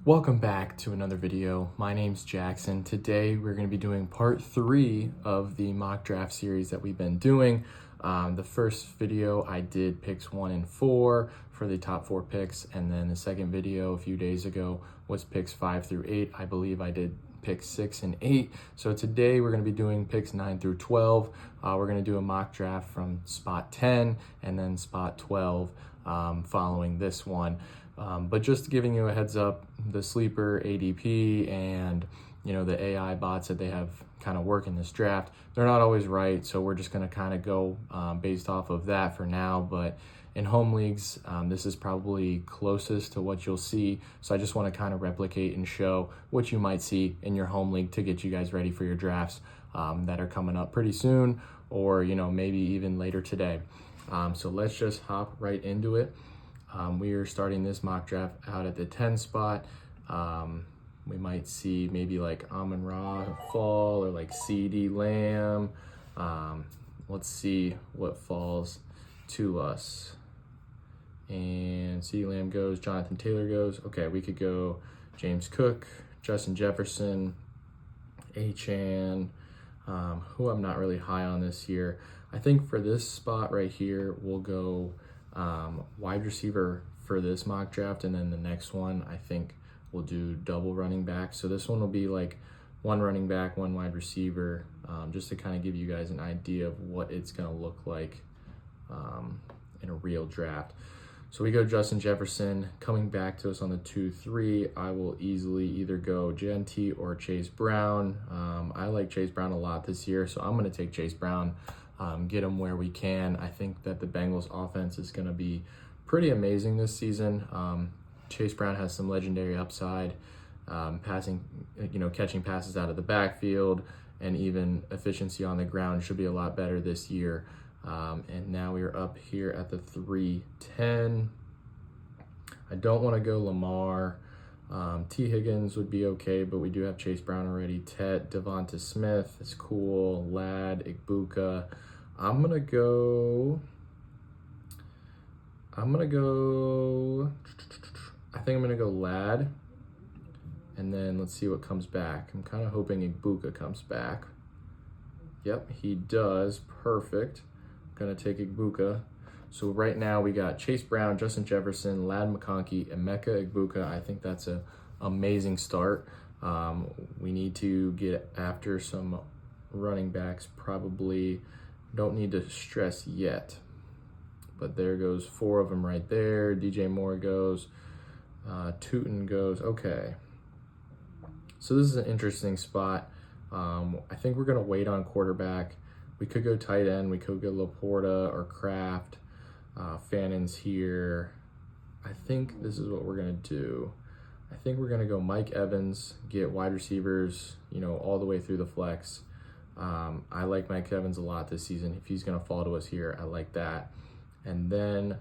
Welcome back to another video. My name's Jackson. Today we're going to be doing part 3 of the mock draft series that we've been doing. The first video I did picks 1 and 4 for the top 4 picks, and then the second video a few days ago was picks 5 through 8. I believe I did picks 6 and 8. So today we're going to be doing picks 9 through 12. We're going to do a mock draft from spot 10 and then spot 12 following this one. But just giving you a heads up, the sleeper ADP and the AI bots that they have kind of work in this draft, they're not always right. So we're just going to kind of go based off of that for now. But in home leagues, this is probably closest to what you'll see. So I just want to kind of replicate and show what you might see in your home league to get you guys ready for your drafts that are coming up pretty soon, or maybe even later today. So let's just hop right into it. We are starting this mock draft out at the 10 spot. We might see maybe like Amon-Ra fall or like CeeDee Lamb. Let's see what falls to us. And CeeDee Lamb goes, Jonathan Taylor goes. Okay, we could go James Cook, Justin Jefferson, Achane, who I'm not really high on this year. I think for this spot right here, we'll go wide receiver for this mock draft, and then the next one I think we'll do double running back. So this one will be like one running back, one wide receiver, just to kind of give you guys an idea of what it's going to look like in a real draft. So we go Justin Jefferson. Coming back to us on the 2-3, I will easily either go Genty or Chase Brown. I like Chase Brown a lot this year, so I'm going to take Chase Brown. Get him where we can. I think that the Bengals offense is going to be pretty amazing this season. Chase Brown has some legendary upside, passing, catching passes out of the backfield, and even efficiency on the ground should be a lot better this year. And now we are up here at the 3-10. I don't want to go Lamar. T. Higgins would be okay, but we do have Chase Brown already. Devonta Smith is cool. Ladd, Igbuka. I think I'm gonna go Ladd, and then let's see what comes back. I'm kind of hoping Igbuka comes back. Yep, he does. Perfect. I'm gonna take Igbuka. So right now we got Chase Brown, Justin Jefferson, Ladd McConkey, Emeka Egbuka. I think that's an amazing start. We need to get after some running backs. Probably don't need to stress yet. But there goes 4 of them right there. DJ Moore goes. Tootin goes. Okay. So this is an interesting spot. I think we're going to wait on quarterback. We could go tight end. We could go Laporta or Kraft. Fannon's here. I think this is what we're going to do. I think we're going to go Mike Evans, get wide receivers, all the way through the flex. I like Mike Evans a lot this season. If he's going to fall to us here, I like that. And then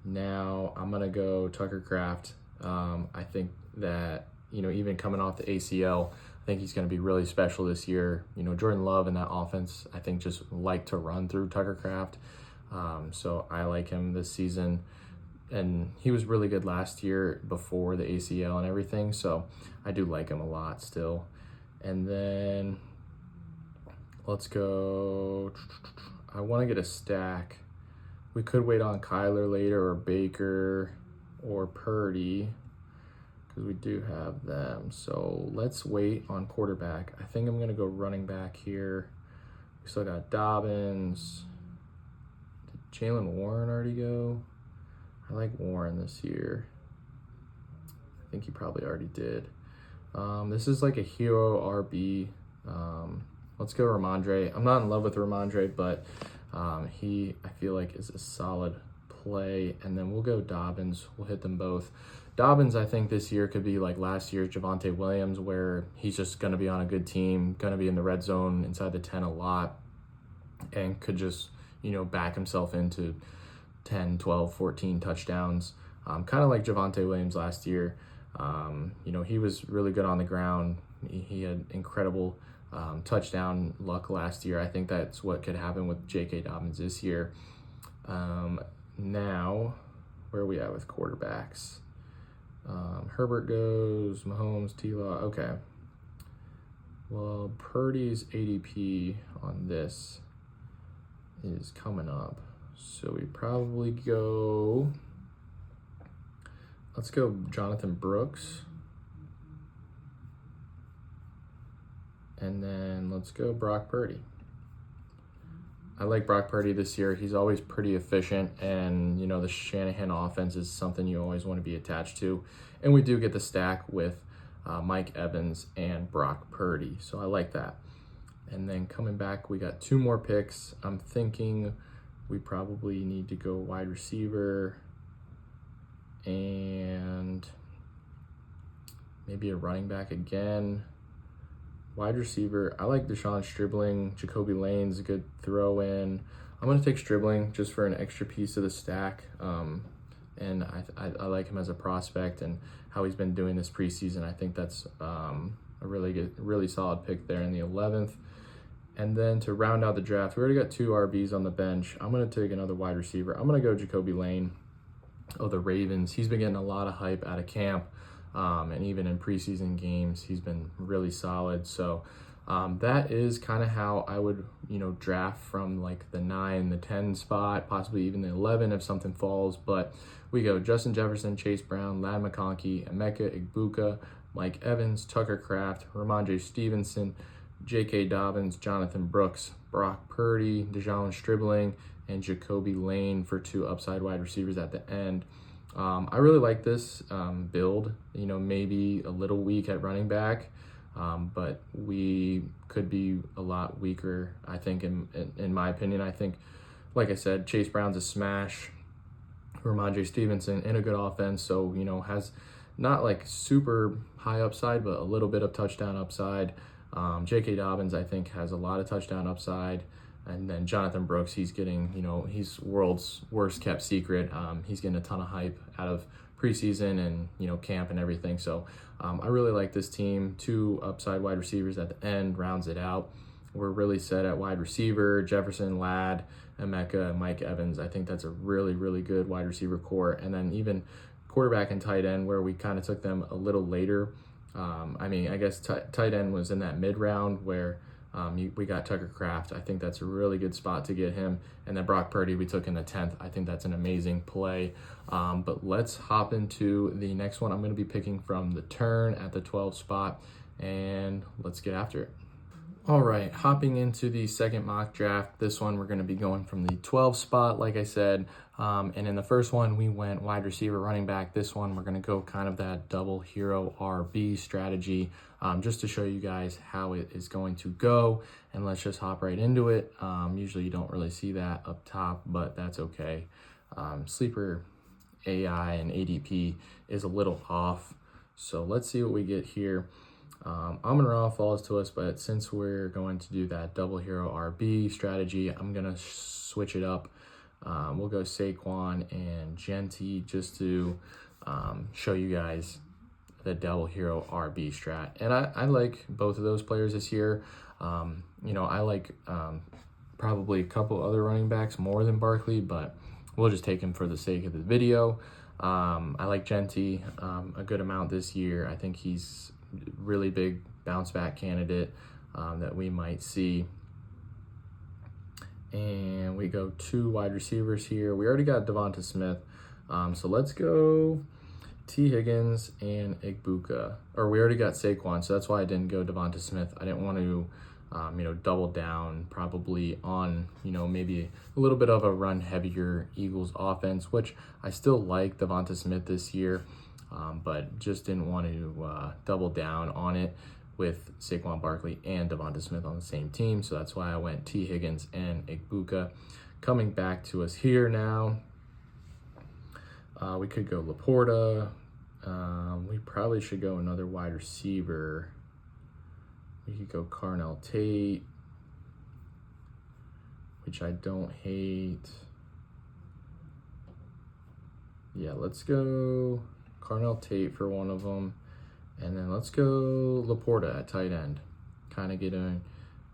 now I'm going to go Tucker Kraft. I think that, even coming off the ACL, I think he's going to be really special this year. Jordan Love and that offense, I think, just like to run through Tucker Kraft. So I like him this season, and he was really good last year before the ACL and everything. So I do like him a lot still. And then let's go. I want to get a stack. We could wait on Kyler later, or Baker or Purdy, because we do have them. So let's wait on quarterback. I think I'm going to go running back here. We still got Dobbins. Did Jalen Warren already go? I like Warren this year. I think he probably already did. This is like a hero RB. Let's go Ramondre. I'm not in love with Ramondre, but he, I feel like, is a solid play. And then we'll go Dobbins. We'll hit them both. Dobbins, I think this year could be like last year's Javonte Williams, where he's just going to be on a good team, going to be in the red zone inside the 10 a lot, and could just, back himself into 10, 12, 14 touchdowns. Kind of like Javonte Williams last year. He was really good on the ground. He had incredible touchdown luck last year. I think that's what could happen with J.K. Dobbins this year. Now, where are we at with quarterbacks? Herbert goes, Mahomes, T-Law. Okay. Well, Purdy's ADP on this is coming up. So we probably go, let's go Jonathan Brooks. And then let's go Brock Purdy. I like Brock Purdy this year. He's always pretty efficient, and the Shanahan offense is something you always want to be attached to. And we do get the stack with Mike Evans and Brock Purdy, so I like that. And then coming back, we got 2 more picks. I'm thinking we probably need to go wide receiver and maybe a running back again. Wide receiver, I like Deshaun Stribling. Jacoby Lane's a good throw in. I'm going to take Stribling just for an extra piece of the stack. And I like him as a prospect and how he's been doing this preseason. I think that's a really solid pick there in the 11th. And then to round out the draft, we already got 2 RBs on the bench. I'm going to take another wide receiver. I'm going to go Jacoby Lane of the Ravens. He's been getting a lot of hype out of camp. And even in preseason games, he's been really solid. So that is kind of how I would, draft from like the 9, the 10 spot, possibly even the 11 if something falls. But we go Justin Jefferson, Chase Brown, Ladd McConkey, Emeka Egbuka, Mike Evans, Tucker Kraft, Ramondre Stevenson, J.K. Dobbins, Jonathan Brooks, Brock Purdy, DeJuan Stribling, and Jacoby Lane for 2 upside wide receivers at the end. I really like this build, maybe a little weak at running back, but we could be a lot weaker, I think, in my opinion. I think, like I said, Chase Brown's a smash, Ramondre Stevenson in a good offense, so, has not like super high upside, but a little bit of touchdown upside. J.K. Dobbins, I think, has a lot of touchdown upside. And then Jonathan Brooks, he's getting, he's world's worst kept secret. He's getting a ton of hype out of preseason and, camp and everything. So I really like this team. 2 upside wide receivers at the end rounds it out. We're really set at wide receiver, Jefferson, Ladd, Emeka, and Mike Evans. I think that's a really, really good wide receiver core. And then even quarterback and tight end, where we kind of took them a little later. I guess tight end was in that mid round where we got Tucker Kraft. I think that's a really good spot to get him. And then Brock Purdy we took in the 10th. I think that's an amazing play. But let's hop into the next one. I'm going to be picking from the turn at the 12 spot, and let's get after it. All right, hopping into the second mock draft. This one we're going to be going from the 12 spot, like I said. And in the first one, we went wide receiver, running back. This one, we're going to go kind of that double hero RB strategy, just to show you guys how it is going to go. And let's just hop right into it. Usually you don't really see that up top, but that's okay. Sleeper AI and ADP is a little off. So let's see what we get here. Amon-Ra falls to us, but since we're going to do that double hero RB strategy, I'm going to switch it up. We'll go Saquon and Genty just to show you guys the double hero RB strat. And I like both of those players this year. I like probably a couple other running backs more than Barkley, but we'll just take him for the sake of the video. I like Genty a good amount this year. I think he's really big bounce back candidate that we might see. And we go 2 wide receivers here. We already got Devonta Smith, so let's go T. Higgins and Egbuka. Or we already got Saquon, so that's why I didn't go Devonta Smith. I didn't want to double down probably on maybe a little bit of a run heavier Eagles offense, which I still like Devonta Smith this year. But just didn't want to double down on it with Saquon Barkley and Devonta Smith on the same team. So that's why I went T. Higgins and Egbuka. Coming back to us here now, we could go Laporta. We probably should go another wide receiver. We could go Carnell Tate, which I don't hate. Yeah, let's go Carnell Tate for one of them. And then let's go Laporta at tight end. Kind of getting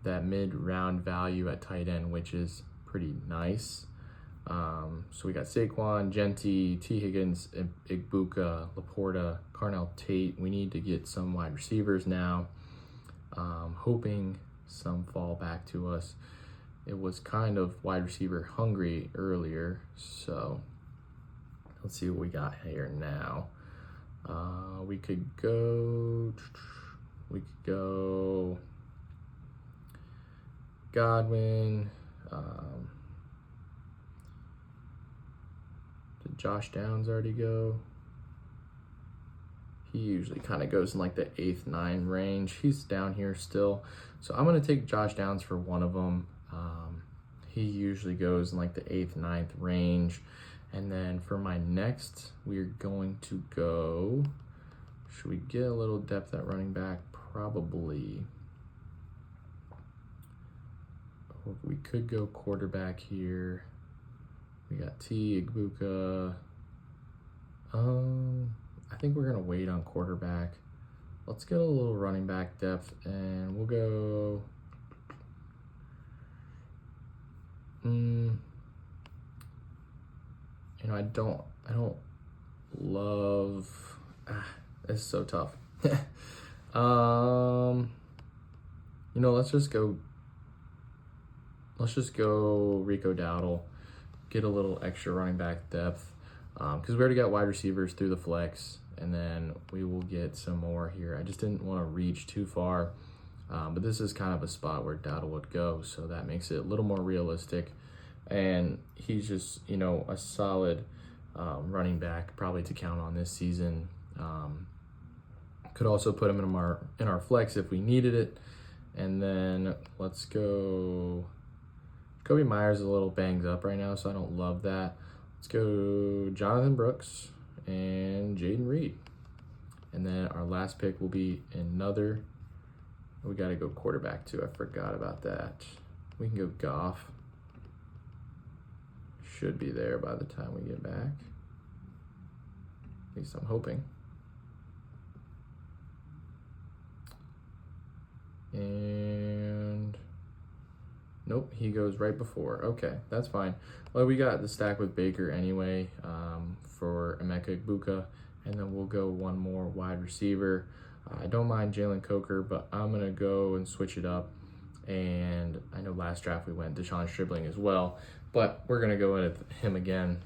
that mid-round value at tight end, which is pretty nice. So we got Saquon, Gentry, T. Higgins, Igbuka, Laporta, Carnell Tate. We need to get some wide receivers now. Hoping some fall back to us. It was kind of wide receiver hungry earlier, so let's see what we got here now. We could go Godwin. Did Josh Downs already go? He usually kind of goes in like the 8th, 9th range. He's down here still. So I'm going to take Josh Downs for one of them. He usually goes in like the 8th, 9th range. And then for my next, we're going to go, should we get a little depth at running back? Probably. We could go quarterback here. We got T. Igbuka. I think we're going to wait on quarterback. Let's get a little running back depth, and we'll go... You know, I don't love... it's so tough. You know, let's just go Rico Dowdle, get a little extra running back depth, because we already got wide receivers through the flex, and then we will get some more here. I just didn't want to reach too far, but this is kind of a spot where Dowdle would go, so that makes it a little more realistic. And he's just, you know, a solid running back, probably to count on this season. Could also put him in our flex if we needed it. And then let's go. Kobe Meyers is a little banged up right now, so I don't love that. Let's go Jonathan Brooks and Jaden Reed. And then our last pick will be another. We got to go quarterback too. I forgot about that. We can go Goff. Should be there by the time we get back. At least I'm hoping. And nope, he goes right before. Okay, that's fine. Well, we got the stack with Baker anyway, for Emeka Egbuka, and then we'll go one more wide receiver. I don't mind Jalen Coker, but I'm gonna go and switch it up. And I know last draft we went Deshaun Stribling as well, but we're gonna go with him again.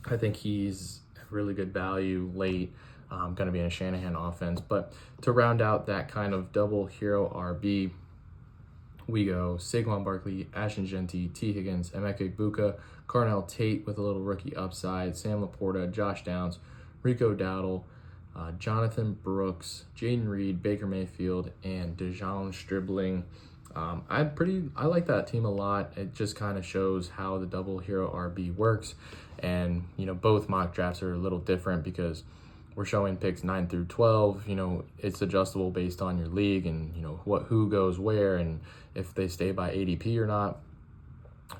I think he's a really good value late. Going to be in a Shanahan offense. But to round out that kind of double hero RB, we go Saquon Barkley, Ashton Gentry, T. Higgins, Emeka Egbuka, Carnell Tate with a little rookie upside, Sam Laporta, Josh Downs, Rico Dowdle, Jonathan Brooks, Jaden Reed, Baker Mayfield, and Deshaun Stribling. I like that team a lot. It just kind of shows how the double hero RB works. And, you know, both mock drafts are a little different because we're showing picks 9 through 12. You know, it's adjustable based on your league and, you know, who goes where and if they stay by ADP or not.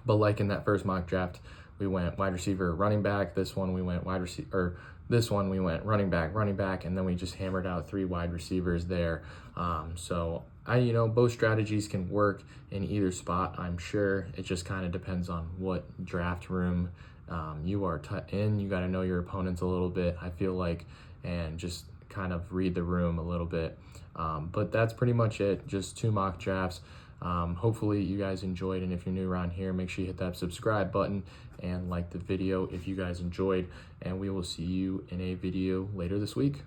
But like in that first mock draft, we went wide receiver, running back. This one we went running back, and then we just hammered out 3 wide receivers there. So you know, both strategies can work in either spot, I'm sure. It just kind of depends on what draft room you are in. You got to know your opponents a little bit, I feel like, and just kind of read the room a little bit. But that's pretty much it. Just 2 mock drafts. Hopefully you guys enjoyed, and if you're new around here, make sure you hit that subscribe button and like the video if you guys enjoyed, and we will see you in a video later this week.